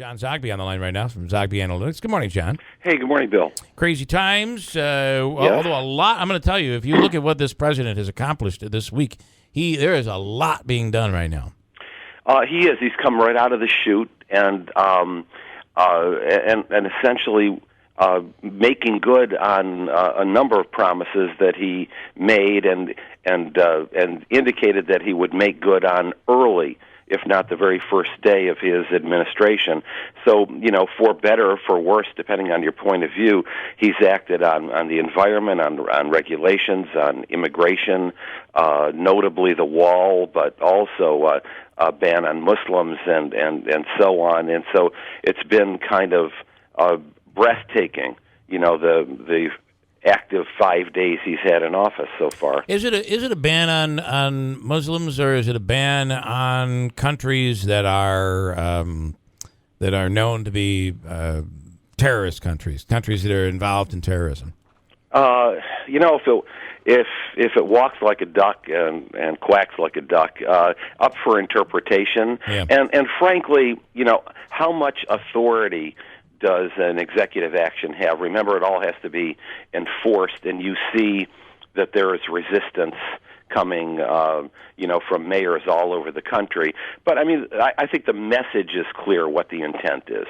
John Zogby on the line right now from Zogby Analytics. Good morning, John. Hey, good morning, Bill. Crazy times. Although a lot, I'm going to tell you, if you look at what this president has accomplished this week, there is a lot being done right now. He is. He's come right out of the chute and essentially making good on a number of promises that he made and indicated that he would make good on early, if not the very first day of his administration. So, for better or for worse, depending on your point of view, he's acted on the environment, on regulations, on immigration, notably the wall, but also a ban on Muslims and so on. And so it's been kind of breathtaking, the active 5 days he's had in office so far. Is it a ban on Muslims, or is it a ban on countries that are known to be terrorist countries that are involved in terrorism? If it walks like a duck and quacks like a duck, up for interpretation. Yeah. And frankly, how much authority does an executive action have? Remember, it all has to be enforced, and you see that there is resistance coming, from mayors all over the country. But, I think the message is clear what the intent is.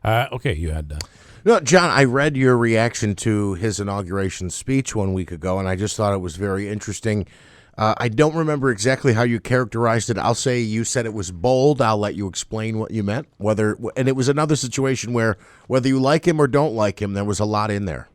Okay, you had that. No, John, I read your reaction to his inauguration speech 1 week ago, and I just thought it was very interesting. I don't remember exactly how you characterized it. I'll say you said it was bold. I'll let you explain what you meant. And it was another situation where whether you like him or don't like him, there was a lot in there.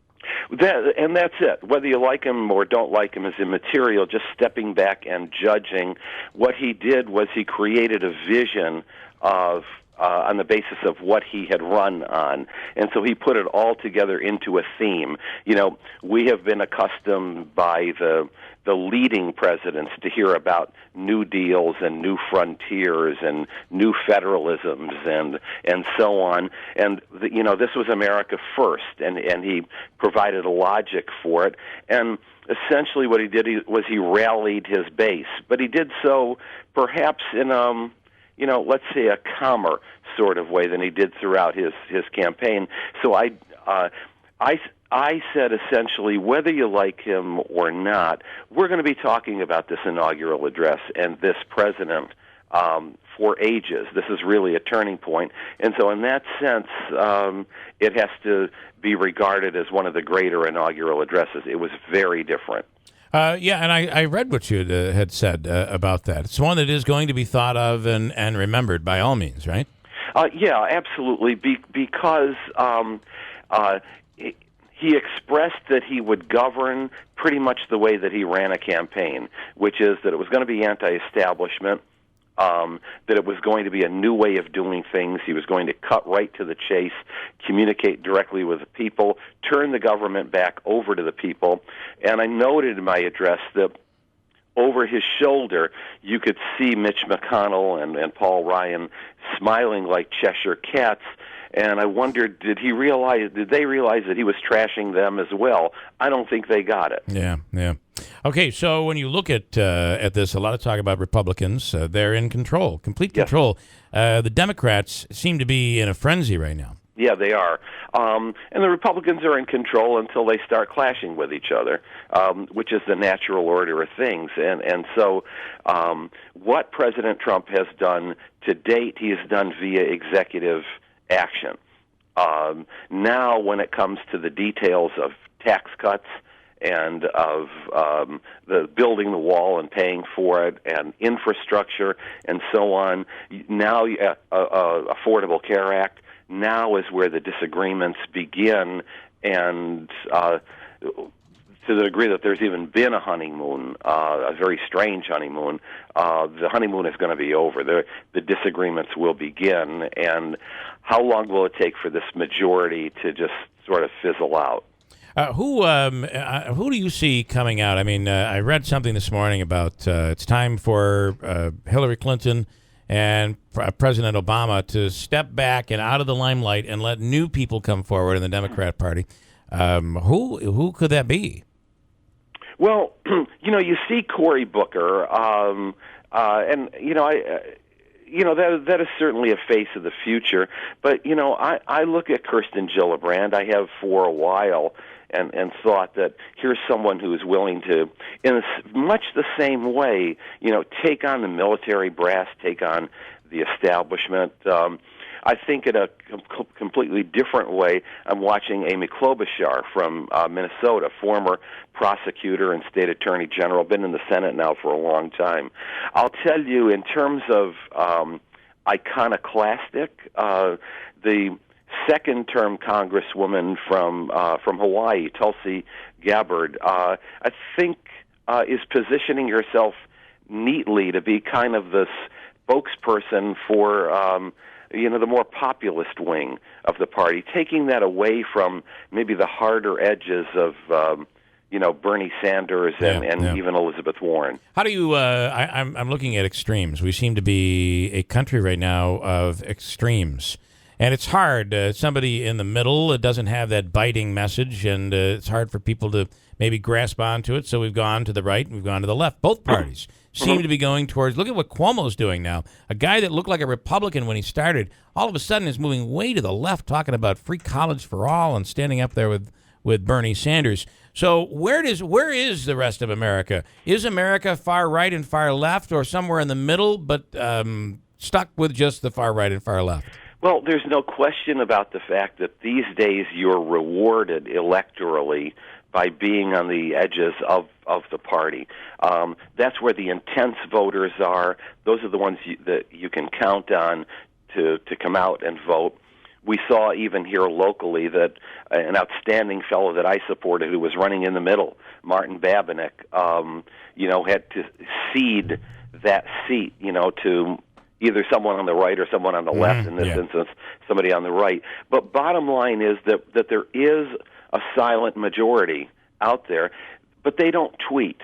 And that's it. Whether you like him or don't like him is immaterial. Just stepping back and judging. What he did was he created a vision of on the basis of what he had run on. And so he put it all together into a theme. We have been accustomed by the leading presidents to hear about new deals and new frontiers and new federalisms and so on. And, this was America first, and he provided a logic for it. And essentially what he did was he rallied his base. But he did so perhaps in let's say a calmer sort of way than he did throughout his campaign. So I said essentially, whether you like him or not, we're going to be talking about this inaugural address and this president for ages. This is really a turning point. And so in that sense, it has to be regarded as one of the greater inaugural addresses. It was very different. And I read what you had said about that. It's one that is going to be thought of and remembered by all means, right? Yeah, absolutely, because he expressed that he would govern pretty much the way that he ran a campaign, which is that it was going to be anti-establishment, that it was going to be a new way of doing things. He was going to cut right to the chase, communicate directly with the people, turn the government back over to the people. And I noted in my address that over his shoulder, you could see Mitch McConnell and Paul Ryan smiling like Cheshire cats. And I wondered, did they realize that he was trashing them as well? I don't think they got it. Yeah. Okay, so when you look at this, a lot of talk about Republicans. They're in control, complete control. Yes. The Democrats seem to be in a frenzy right now. Yeah, they are. And the Republicans are in control until they start clashing with each other, which is the natural order of things. And so what President Trump has done to date, he has done via executive action. Now, when it comes to the details of tax cuts and of the building the wall and paying for it and infrastructure and so on, now Affordable Care Act, now is where the disagreements begin, and to the degree that there's even been a honeymoon, a very strange honeymoon, the honeymoon is going to be over. The disagreements will begin, and how long will it take for this majority to just sort of fizzle out? Who do you see coming out? I mean, I read something this morning about it's time for Hillary Clinton and President Obama to step back and out of the limelight and let new people come forward in the Democrat Party. Who could that be? Well, you see Cory Booker, and that is certainly a face of the future. But I look at Kirsten Gillibrand. I have for a while, and thought that here's someone who is willing to, in much the same way, take on the military brass, take on the establishment. I think in a completely different way, I'm watching Amy Klobuchar from Minnesota, former prosecutor and state attorney general, been in the Senate now for a long time. I'll tell you, in terms of iconoclastic, the second-term congresswoman from Hawaii, Tulsi Gabbard, I think is positioning herself neatly to be kind of the spokesperson for the more populist wing of the party, taking that away from maybe the harder edges of Bernie Sanders and even Elizabeth Warren. How do you? I'm looking at extremes. We seem to be a country right now of extremes, and it's hard. Somebody in the middle doesn't have that biting message, and it's hard for people to maybe grasp onto it. So we've gone to the right and we've gone to the left. Both parties seem to be going towards, look at what Cuomo's doing now. A guy that looked like a Republican when he started, all of a sudden is moving way to the left, talking about free college for all and standing up there with Bernie Sanders. So where is the rest of America? Is America far right and far left, or somewhere in the middle, but stuck with just the far right and far left? Well, there's no question about the fact that these days you're rewarded electorally by being on the edges of the party. That's where the intense voters are. Those are the ones that you can count on to come out and vote. We saw even here locally that an outstanding fellow that I supported who was running in the middle, Martin Babinec, had to cede that seat, to either someone on the right or someone on the left, in this instance, somebody on the right. But bottom line is that there is a silent majority out there, but they don't tweet.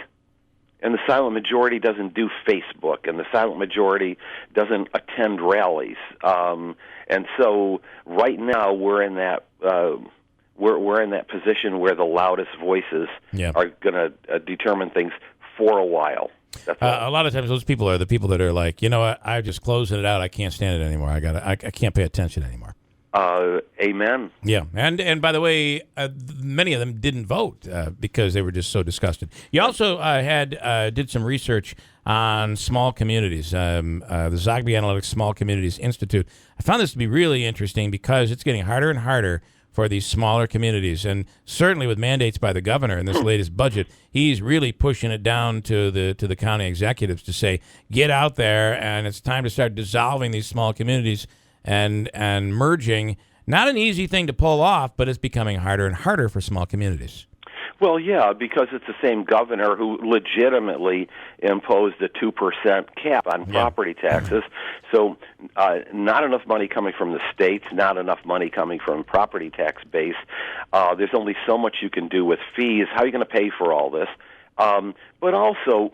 And the silent majority doesn't do Facebook, and the silent majority doesn't attend rallies. And so right now we're in that we're in that position where the loudest voices are going to determine things for a while. A lot of times those people are the people that are like, I'm just closing it out. I can't stand it anymore. I can't pay attention anymore. Amen. Yeah, and by the way, many of them didn't vote because they were just so disgusted. You also did some research on small communities, the Zogby Analytics Small Communities Institute. I found this to be really interesting because it's getting harder and harder for these smaller communities, and certainly with mandates by the governor in this latest budget, he's really pushing it down to the county executives to say, get out there, and it's time to start dissolving these small communities and merging. Not an easy thing to pull off, but it's becoming harder and harder for small communities. Well, yeah, because it's the same governor who legitimately imposed a 2% cap on property taxes. So not enough money coming from the states, not enough money coming from property tax base. There's only so much you can do with fees. How are you going to pay for all this? But also,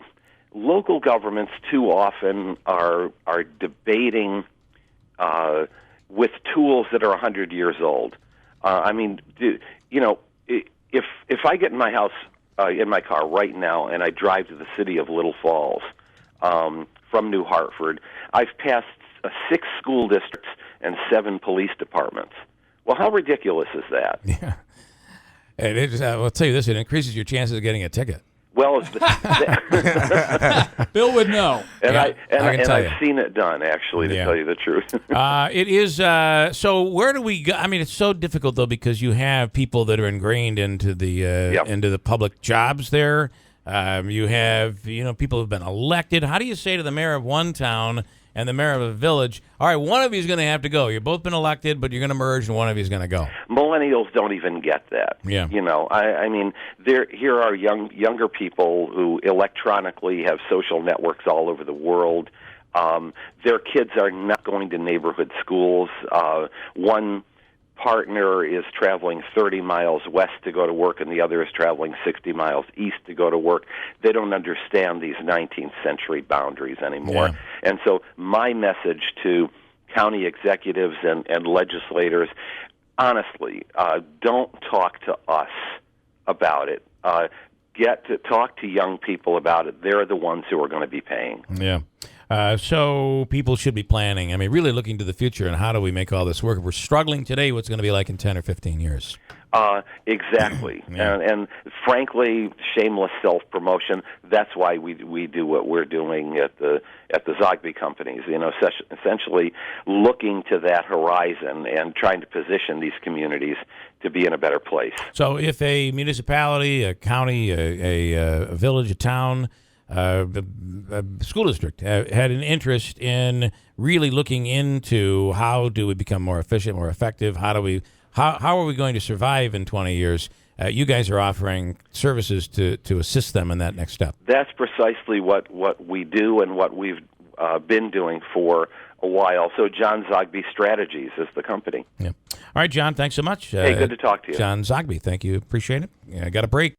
local governments too often are debating with tools that are 100 years old. If I get in my house, in my car right now, and I drive to the city of Little Falls from New Hartford, I've passed 6 school districts and 7 police departments. Well, how ridiculous is that? Yeah. And I'll tell you this, it increases your chances of getting a ticket. Well, Bill would know. And I've seen it done, actually, to tell you the truth. It is. So where do we go? I mean, it's so difficult, though, because you have people that are ingrained into the public jobs there. You have, people who've been elected. How do you say to the mayor of one town and the mayor of a village, all right, one of you is going to have to go. You've both been elected, but you're going to merge, and one of you is going to go. Millennials don't even get that. Yeah. I mean, here are younger people who electronically have social networks all over the world. Their kids are not going to neighborhood schools. One partner is traveling 30 miles west to go to work, and the other is traveling 60 miles east to go to work. They don't understand these 19th century boundaries anymore. Yeah. And so my message to county executives and legislators, honestly, don't talk to us about it. Get to talk to young people about it. They're the ones who are going to be paying. Yeah. So people should be planning. I mean, really looking to the future and how do we make all this work? If we're struggling today, what's going to be like in 10 or 15 years? Exactly. Yeah. And frankly, shameless self-promotion, that's why we do what we're doing at the Zogby companies, essentially looking to that horizon and trying to position these communities to be in a better place. So if a municipality, a county, a village, a town, a school district had an interest in really looking into how do we become more efficient, more effective, how are we going to survive in 20 years? You guys are offering services to assist them in that next step. That's precisely what we do and what we've been doing for a while. So John Zogby Strategies is the company. Yeah. All right, John, thanks so much. Hey, good to talk to you. John Zogby, thank you. Appreciate it. Yeah, I got a break.